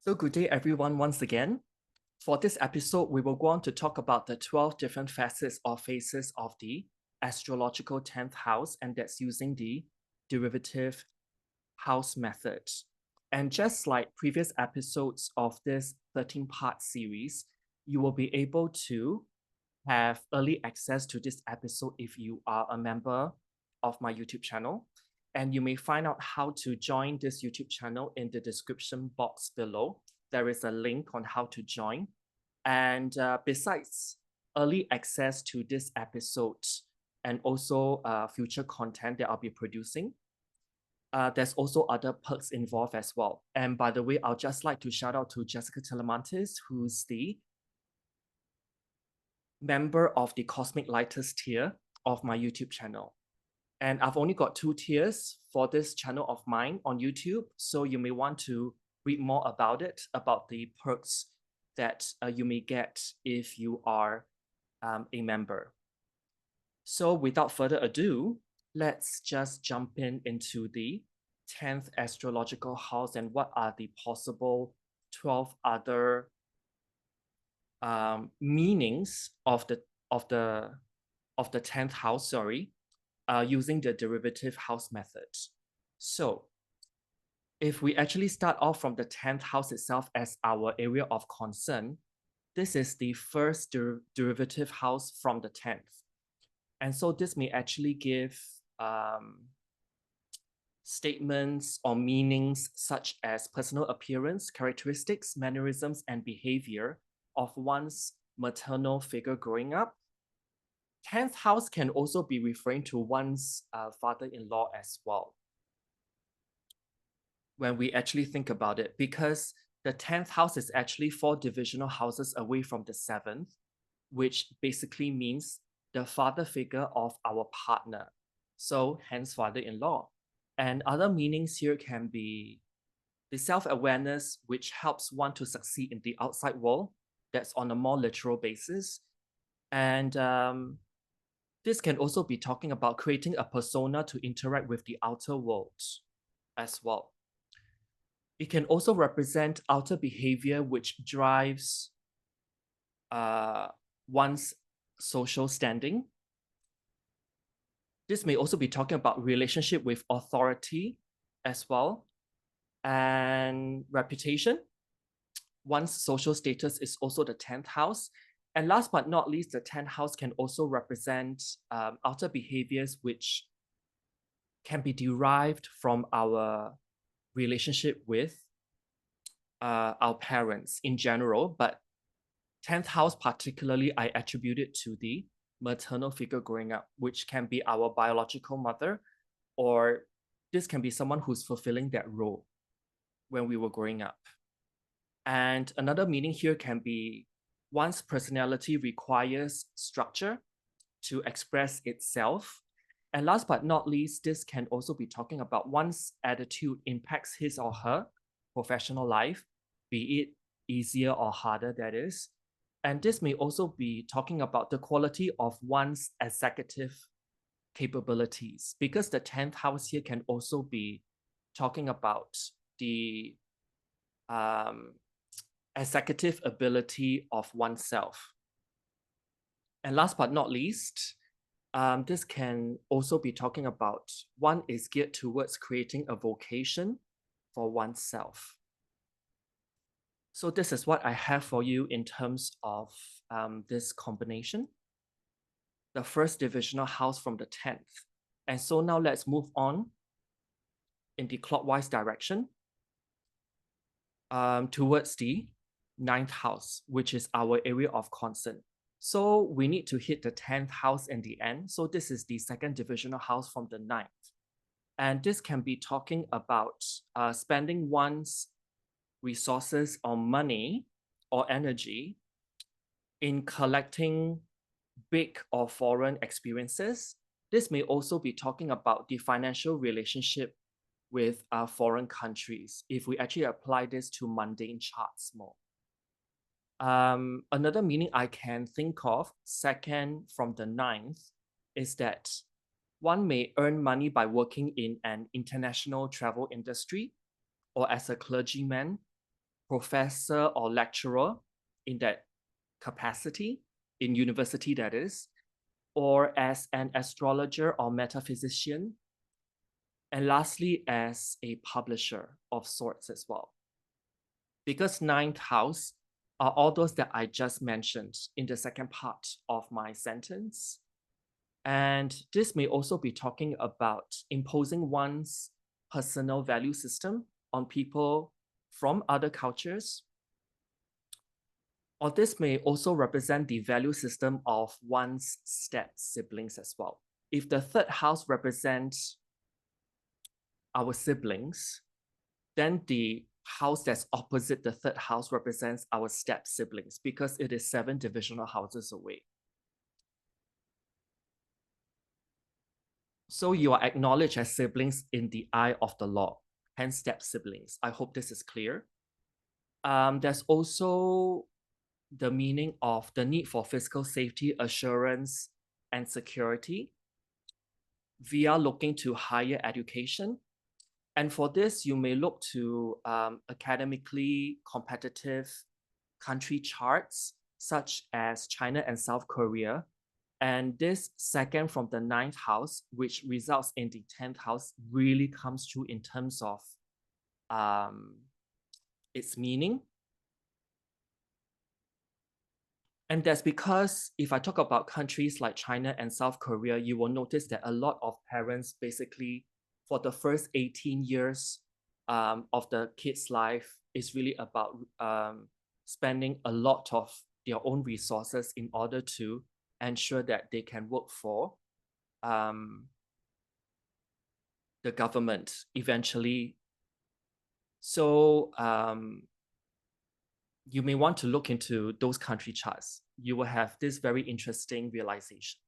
So good day, everyone, once again. For this episode, we will go on to talk about the 12 different facets or phases of the astrological 10th house, and that's using the derivative house method. And just like previous episodes of this 13-part series, you will be able to have early access to this episode if you are a member of my YouTube channel. And you may find out how to join this YouTube channel in the description box below. There is a link on how to join. And besides early access to this episode and also future content that I'll be producing, there's also other perks involved as well. And by the way, I'll just like to shout out to Jessica Talamantes, who's the member of the Cosmic Lighters tier of my YouTube channel. And I've only got 2 tiers for this channel of mine on YouTube. So you may want to read more about it, about the perks that you may get if you are a member. So without further ado, let's just jump into the 10th astrological house and what are the possible 12 other meanings of the 10th house, using the derivative house method. So if we actually start off from the 10th house itself as our area of concern, this is the first derivative house from the 10th. And so this may actually give statements or meanings such as personal appearance, characteristics, mannerisms, and behavior of one's maternal figure growing up. 10th house can also be referring to one's father-in-law as well, when we actually think about it, because the 10th house is actually 4 divisional houses away from the 7th, which basically means the father figure of our partner. So hence father-in-law. And other meanings here can be the self-awareness, which helps one to succeed in the outside world. That's on a more literal basis. And this can also be talking about creating a persona to interact with the outer world as well. It can also represent outer behavior which drives one's social standing. This may also be talking about relationship with authority as well, and reputation. One's social status is also the 10th house. And last but not least, the 10th house can also represent outer behaviors which can be derived from our relationship with our parents in general, but 10th house particularly, I attribute it to the maternal figure growing up, which can be our biological mother, or this can be someone who's fulfilling that role when we were growing up. And another meaning here can be one's personality requires structure to express itself. And last but not least, this can also be talking about one's attitude impacts his or her professional life, be it easier or harder, that is. And this may also be talking about the quality of one's executive capabilities, because the 10th house here can also be talking about the executive ability of oneself. And last but not least, this can also be talking about one is geared towards creating a vocation for oneself. So this is what I have for you in terms of this combination. The first divisional house from the 10th. And so now let's move on in the clockwise direction towards the 9th house, which is our area of concern. So we need to hit the 10th house in the end. So this is the second divisional house from the 9th. And this can be talking about spending one's resources or money or energy in collecting big or foreign experiences. This may also be talking about the financial relationship with foreign countries, if we actually apply this to mundane charts more. Another meaning I can think of, second from the 9th, is that one may earn money by working in an international travel industry or as a clergyman, professor or lecturer in that capacity, in university that is, or as an astrologer or metaphysician, and lastly, as a publisher of sorts as well. Because ninth house are all those that I just mentioned in the second part of my sentence. And this may also be talking about imposing one's personal value system on people from other cultures. Or this may also represent the value system of one's step siblings as well. If the third house represents our siblings, then the house that's opposite the third house represents our step siblings because it is 7 divisional houses away. So you are acknowledged as siblings in the eye of the law, hence step siblings. I hope this is clear. There's also the meaning of the need for fiscal safety, assurance, and security via looking to higher education. And for this, you may look to academically competitive country charts, such as China and South Korea. And this second from the 9th house, which results in the 10th house, really comes through in terms of its meaning. And that's because if I talk about countries like China and South Korea, you will notice that a lot of parents basically, for the first 18 years of the kid's life, is really about spending a lot of their own resources in order to ensure that they can work for the government eventually. So you may want to look into those country charts. You will have this very interesting realization.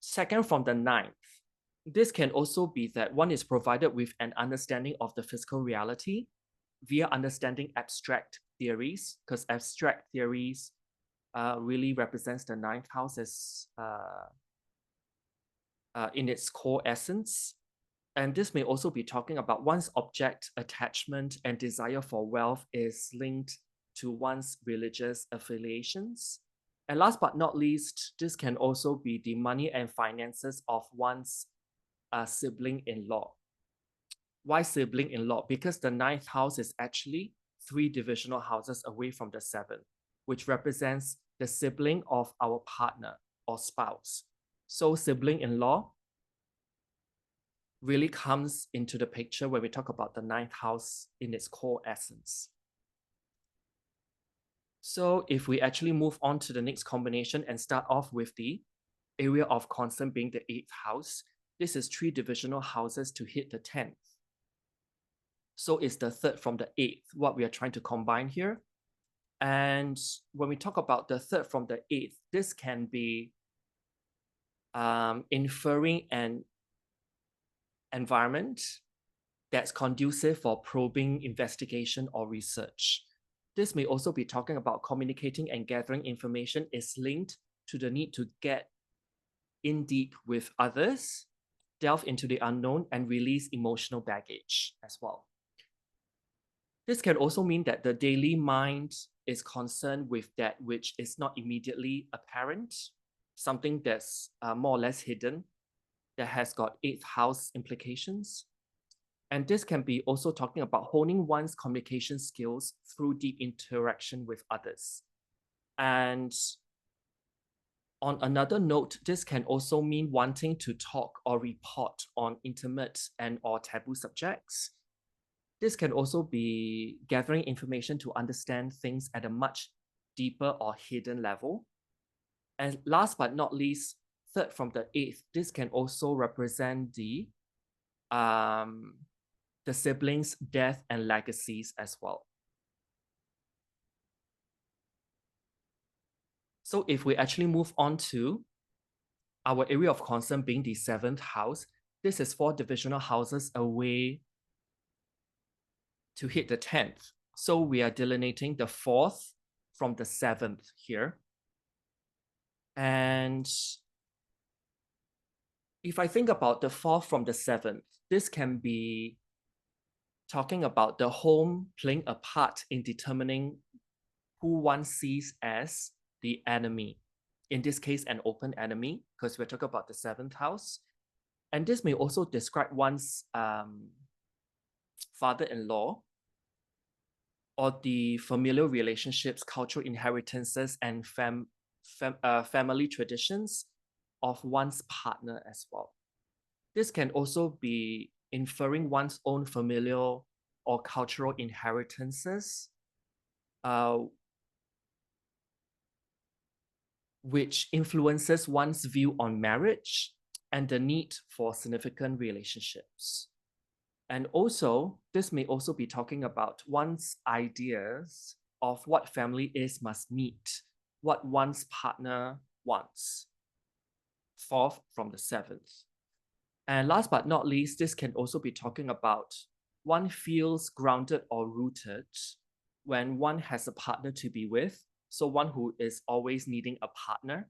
Second from the 9th, this can also be that one is provided with an understanding of the physical reality via understanding abstract theories, because abstract theories really represents the 9th house as in its core essence. And this may also be talking about one's object attachment and desire for wealth is linked to one's religious affiliations. And last but not least, this can also be the money and finances of one's sibling-in-law. Why sibling-in-law? Because the 9th house is actually 3 divisional houses away from the 7th, which represents the sibling of our partner or spouse. So sibling-in-law really comes into the picture when we talk about the 9th house in its core essence. So if we actually move on to the next combination and start off with the area of concern being the 8th house, this is 3 divisional houses to hit the 10th. So it's the 3rd from the 8th, what we are trying to combine here. And when we talk about the 3rd from the 8th, this can be inferring an environment that's conducive for probing, investigation, or research. This may also be talking about communicating and gathering information is linked to the need to get in deep with others, delve into the unknown, and release emotional baggage as well. This can also mean that the daily mind is concerned with that which is not immediately apparent, something that's more or less hidden, that has got 8th house implications. And this can be also talking about honing one's communication skills through deep interaction with others. And on another note, this can also mean wanting to talk or report on intimate and or taboo subjects. This can also be gathering information to understand things at a much deeper or hidden level. And last but not least, 3rd from the 8th, this can also represent the siblings' death and legacies as well. So if we actually move on to our area of concern being the 7th house, this is 4 divisional houses away to hit the 10th. So we are delineating the 4th from the 7th here. And if I think about the 4th from the 7th, this can be talking about the home playing a part in determining who one sees as the enemy. In this case, an open enemy, because we're talking about the seventh house. And this may also describe one's father-in-law or the familial relationships, cultural inheritances, and family traditions of one's partner as well. This can also be inferring one's own familial or cultural inheritances, which influences one's view on marriage and the need for significant relationships. And also, this may also be talking about one's ideas of what family is must meet, what one's partner wants. Fourth from the seventh. And last but not least, this can also be talking about one feels grounded or rooted when one has a partner to be with. So one who is always needing a partner,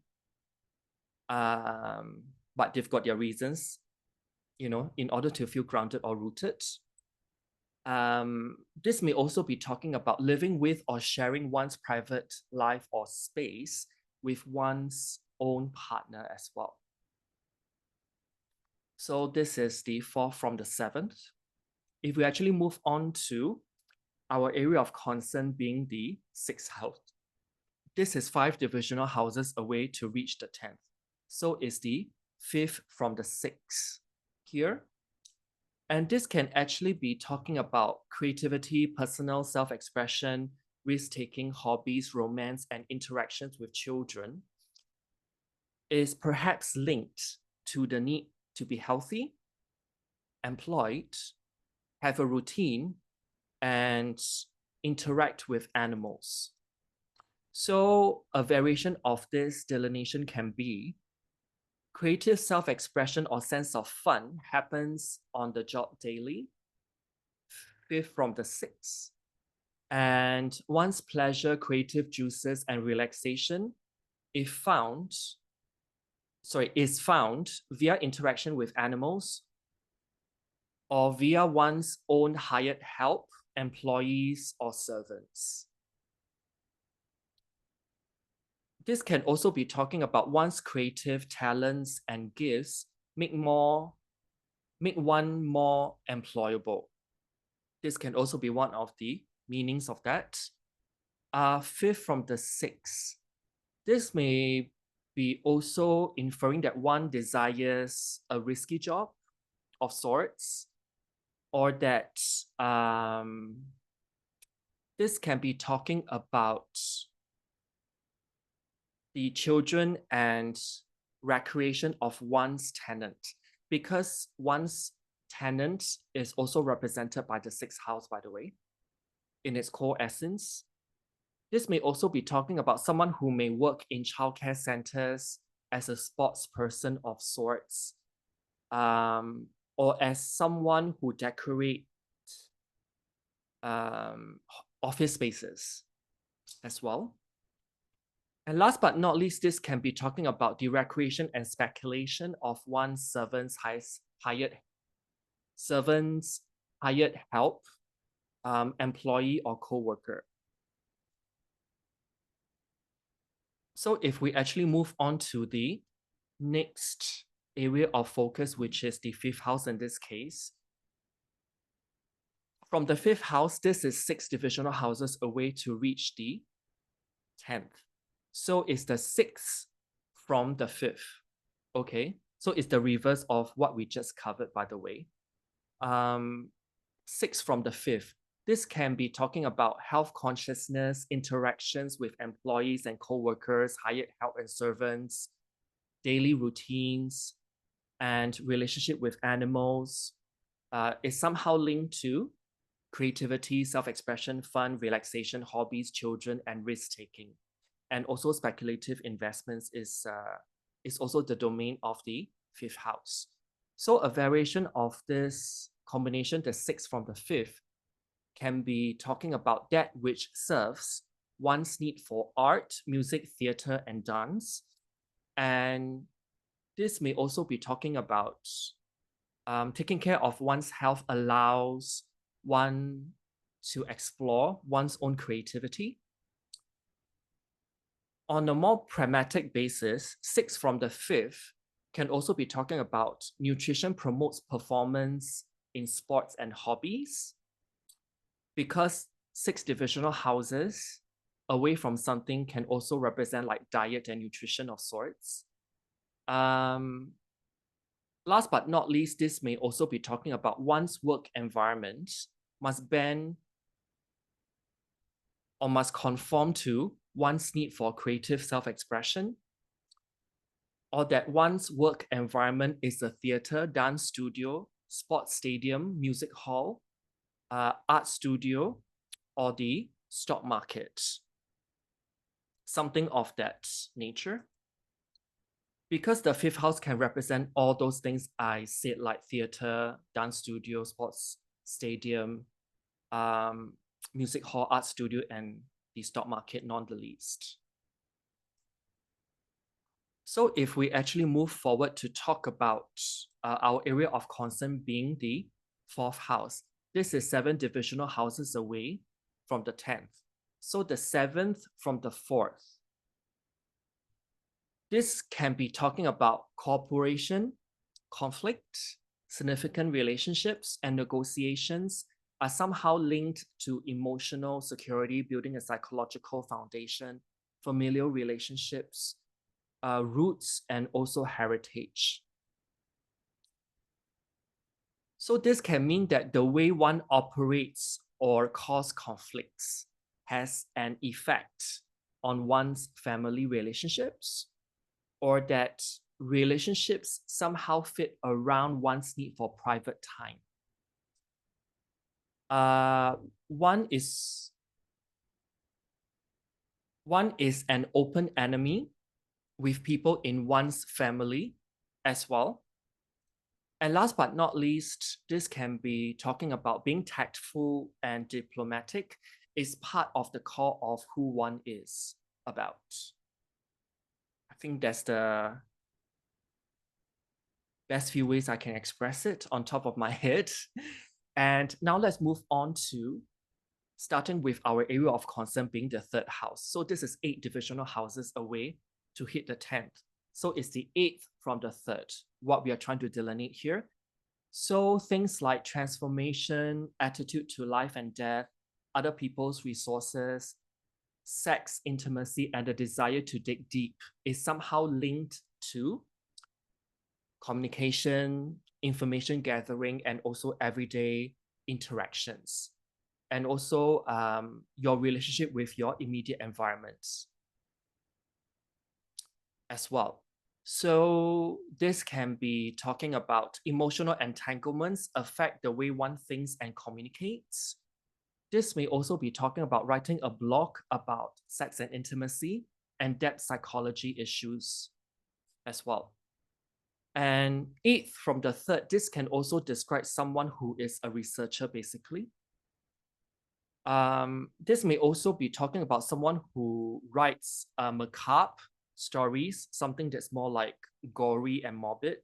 but they've got their reasons, in order to feel grounded or rooted. This may also be talking about living with or sharing one's private life or space with one's own partner as well. So this is the fourth from the seventh. If we actually move on to our area of concern being the sixth house, this is 5 divisional houses away to reach the 10th. So it's the fifth from the sixth here. And this can actually be talking about creativity, personal self-expression, risk-taking, hobbies, romance, and interactions with children is perhaps linked to the need to be healthy, employed, have a routine, and interact with animals. So a variation of this delineation can be creative self-expression or sense of fun happens on the job daily, fifth from the sixth. And one's pleasure, creative juices, and relaxation is found via interaction with animals or via one's own hired help, employees, or servants. This can also be talking about one's creative talents and gifts make one more employable. This can also be one of the meanings of that. Fifth from the sixth. This may be also inferring that one desires a risky job of sorts, or that this can be talking about the children and recreation of one's tenant, because one's tenant is also represented by the sixth house, by the way, in its core essence. This may also be talking about someone who may work in childcare centers as a sports person of sorts, or as someone who decorates office spaces as well. And last but not least, this can be talking about the recreation and speculation of one's servants' hired help, employee, or co-worker. So if we actually move on to the next area of focus, which is the fifth house in this case. From the fifth house, this is 6 divisional houses away to reach the 10th. So it's the 6th from the 5th. Okay, so it's the reverse of what we just covered, by the way. 6 from the 5th. This can be talking about health consciousness, interactions with employees and co-workers, hired help and servants, daily routines, and relationship with animals. Is somehow linked to creativity, self-expression, fun, relaxation, hobbies, children, and risk-taking. And also speculative investments is also the domain of the 5th house. So a variation of this combination, the 6th from the 5th, can be talking about that which serves one's need for art, music, theater, and dance. And this may also be talking about taking care of one's health allows one to explore one's own creativity. On a more pragmatic basis, 6 from the 5th can also be talking about nutrition promotes performance in sports and hobbies, because 6 divisional houses away from something can also represent like diet and nutrition of sorts. Last but not least, this may also be talking about one's work environment must bend or must conform to one's need for creative self-expression, or that one's work environment is a theater, dance studio, sports stadium, music hall, art studio, or the stock market. Something of that nature. Because the 5th house can represent all those things I said, like theater, dance studio, sports stadium, music hall, art studio, and the stock market, not the least. So if we actually move forward to talk about our area of concern being the 4th house, this is 7 divisional houses away from the 10th. So the 7th from the 4th. This can be talking about cooperation, conflict, significant relationships, and negotiations are somehow linked to emotional security, building a psychological foundation, familial relationships, roots, and also heritage. So this can mean that the way one operates or cause conflicts has an effect on one's family relationships, or that relationships somehow fit around one's need for private time. One is an open enemy with people in one's family as well. And last but not least, this can be talking about being tactful and diplomatic is part of the core of who one is about. I think that's the best few ways I can express it on top of my head. And now let's move on to starting with our area of concern being the 3rd house. So this is 8 divisional houses away to hit the 10th. So it's the 8th from the 3rd, what we are trying to delineate here. So things like transformation, attitude to life and death, other people's resources, sex, intimacy, and the desire to dig deep is somehow linked to communication, information gathering, and also everyday interactions. And also your relationship with your immediate environments as well. So this can be talking about emotional entanglements affect the way one thinks and communicates. This may also be talking about writing a blog about sex and intimacy and depth psychology issues as well. And 8th from the 3rd, this can also describe someone who is a researcher, basically. This may also be talking about someone who writes macabre stories, something that's more like gory and morbid.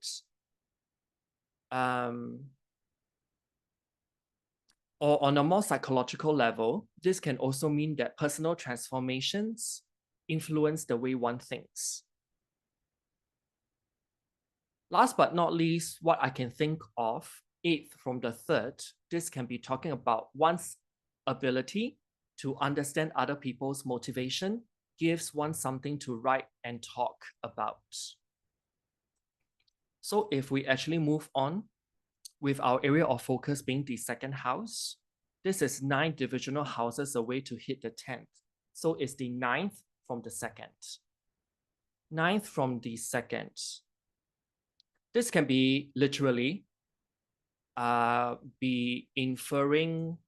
Or on a more psychological level, this can also mean that personal transformations influence the way one thinks. Last but not least, what I can think of, 8th from the 3rd, this can be talking about one's ability to understand other people's motivation, gives one something to write and talk about. So if we actually move on with our area of focus being the 2nd house, this is 9 divisional houses away to hit the 10th. So it's the 9th from the 2nd. 9th from the 2nd. This can be literally be inferring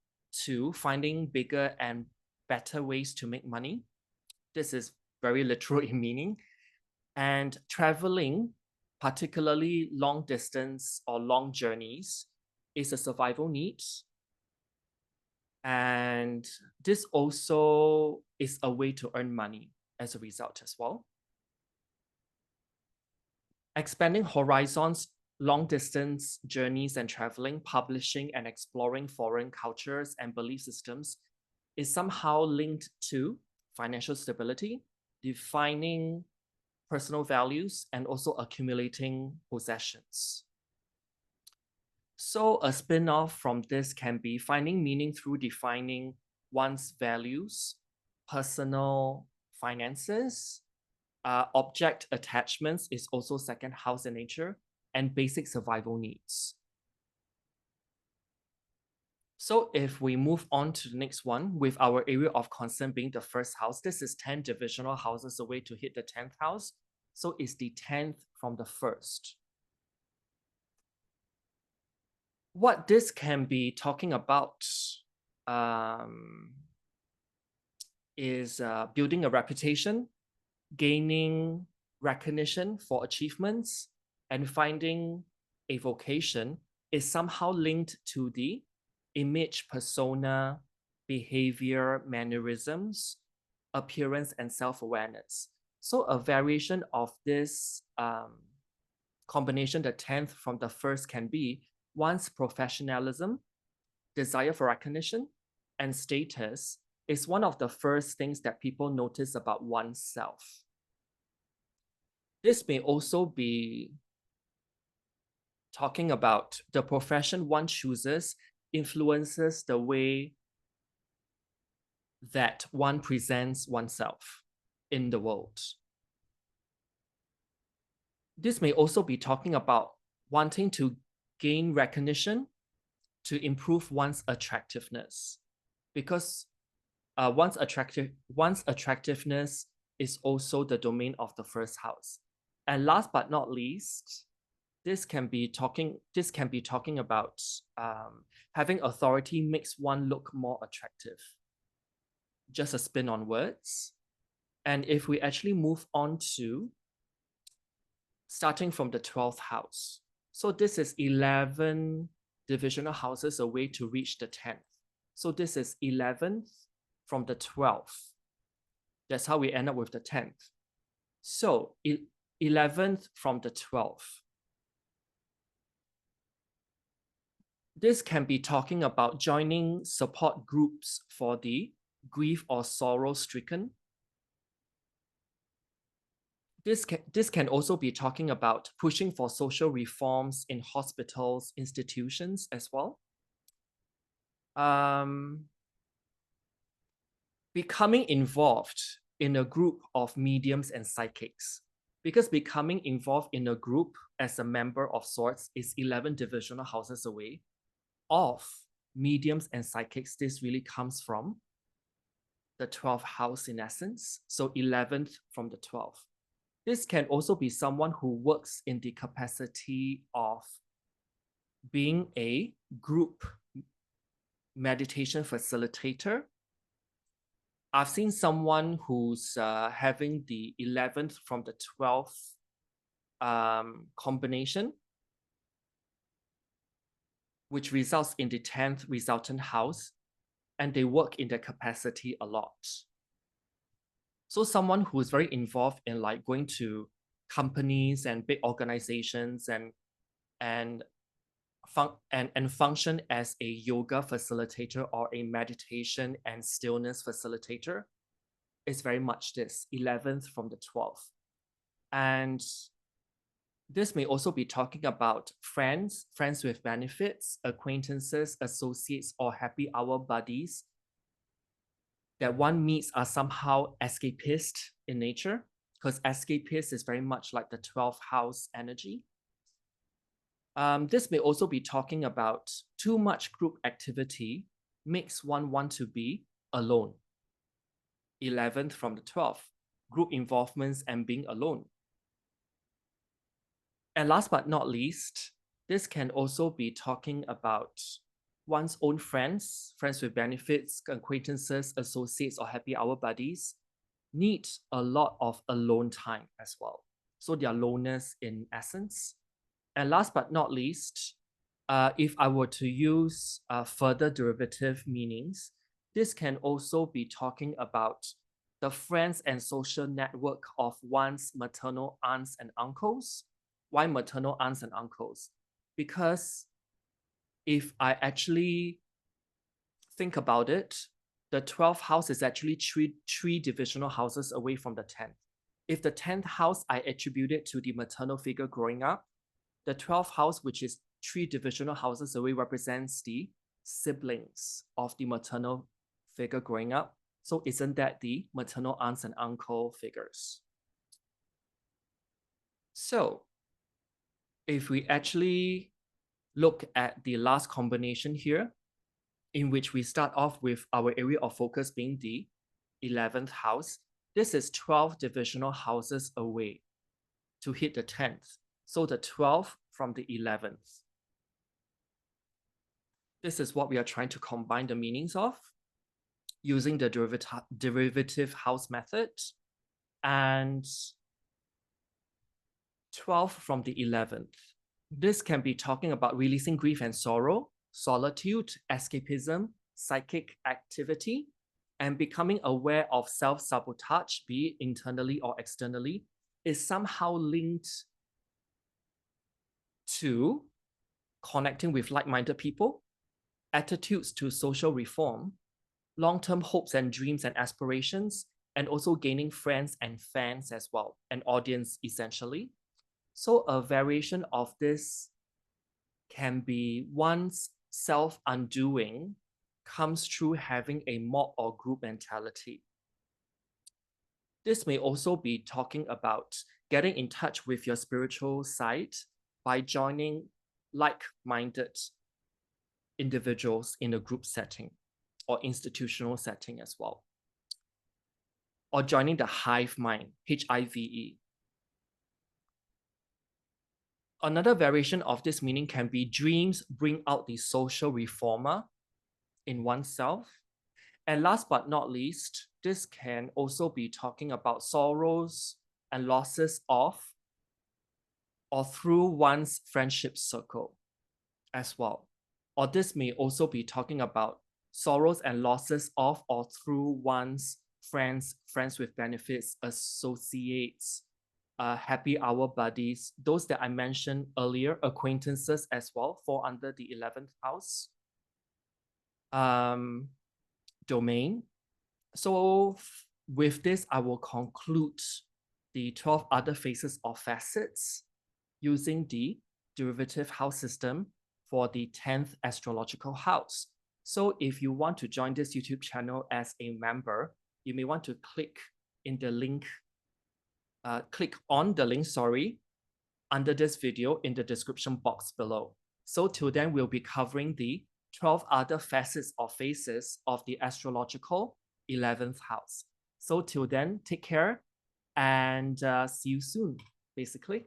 to finding bigger and better ways to make money. This is very literal in meaning. And traveling, particularly long distance or long journeys, is a survival need. And this also is a way to earn money as a result as well. Expanding horizons long distance journeys and traveling, publishing and exploring foreign cultures and belief systems is somehow linked to financial stability, defining personal values, and also accumulating possessions. So a spin-off from this can be finding meaning through defining one's values, personal finances, object attachments is also second house in nature, and basic survival needs. So if we move on to the next one, with our area of concern being the first house, this is 10 divisional houses away to hit the 10th house. So it's the 10th from the first. What this can be talking about is building a reputation, gaining recognition for achievements, and finding a vocation is somehow linked to the image, persona, behavior, mannerisms, appearance, and self-awareness. So a variation of this combination, the 10th from the first, can be one's professionalism, desire for recognition, and status is one of the first things that people notice about oneself. This may also be talking about the profession one chooses influences the way that one presents oneself in the world. This may also be talking about wanting to gain recognition to improve one's attractiveness, because one's attractiveness is also the domain of the first house. And last but not least, this can be talking about having authority makes one look more attractive. Just a spin on words. And if we actually move on to starting from the 12th house, so this is 11 divisional houses away to reach the 10th. So this is 11th from the 12th. That's how we end up with the 10th. So 11th from the 12th. This can be talking about joining support groups for the grief or sorrow stricken. This can also be talking about pushing for social reforms in hospitals, institutions as well. Becoming involved in a group of mediums and psychics, because becoming involved in a group as a member of sorts is 11 divisional houses away of mediums and psychics. This really comes from the 12th house in essence. So 11th from the 12th. This can also be someone who works in the capacity of being a group meditation facilitator. I've seen someone who's having the 11th from the 12th combination, which results in the 10th resultant house, and they work in their capacity a lot. So someone who is very involved in like going to companies and big organizations and function as a yoga facilitator or a meditation and stillness facilitator is very much this 11th from the 12th. And this may also be talking about friends with benefits, acquaintances, associates, or happy hour buddies that one meets are somehow escapist in nature, because escapist is very much like the 12th house energy. This may also be talking about too much group activity makes one want to be alone. 11th from the 12th, group involvements and being alone. And last but not least, this can also be talking about one's own friends with benefits, acquaintances, associates, or happy hour buddies need a lot of alone time as well. So their aloneness in essence. And last but not least, if I were to use further derivative meanings, this can also be talking about the friends and social network of one's maternal aunts and uncles, Why maternal aunts and uncles? Because if I actually think about it, the 12th house is actually three divisional houses away from the 10th. If the 10th house I attribute it to the maternal figure growing up, the 12th house, which is three divisional houses away, represents the siblings of the maternal figure growing up. So isn't that the maternal aunts and uncle figures? So if we actually look at the last combination here, in which we start off with our area of focus being the 11th house, this is 12 divisional houses away to hit the 10th. So the 12th from the 11th. This is what we are trying to combine the meanings of using the derivative house method. And 12 from the 11th. This can be talking about releasing grief and sorrow, solitude, escapism, psychic activity, and becoming aware of self-sabotage, be it internally or externally, is somehow linked to connecting with like-minded people, attitudes to social reform, long-term hopes and dreams and aspirations, and also gaining friends and fans as well, an audience essentially. So a variation of this can be one's self-undoing comes through having a mob or group mentality. This may also be talking about getting in touch with your spiritual side by joining like-minded individuals in a group setting or institutional setting as well. Or joining the hive mind, Hive. Another variation of this meaning can be dreams bring out the social reformer in oneself. And last but not least, this can also be talking about sorrows and losses of or through one's friendship circle as well. Or this may also be talking about sorrows and losses of or through one's friends with benefits, associates, happy hour buddies, those that I mentioned earlier, acquaintances as well, fall under the 11th house domain. So with this, I will conclude the 12 other phases or facets using the derivative house system for the 10th astrological house. So if you want to join this YouTube channel as a member, you may want to click on the link, under this video in the description box below. So till then, we'll be covering the 12 other facets or phases of the astrological 11th house. So till then, take care and see you soon, basically.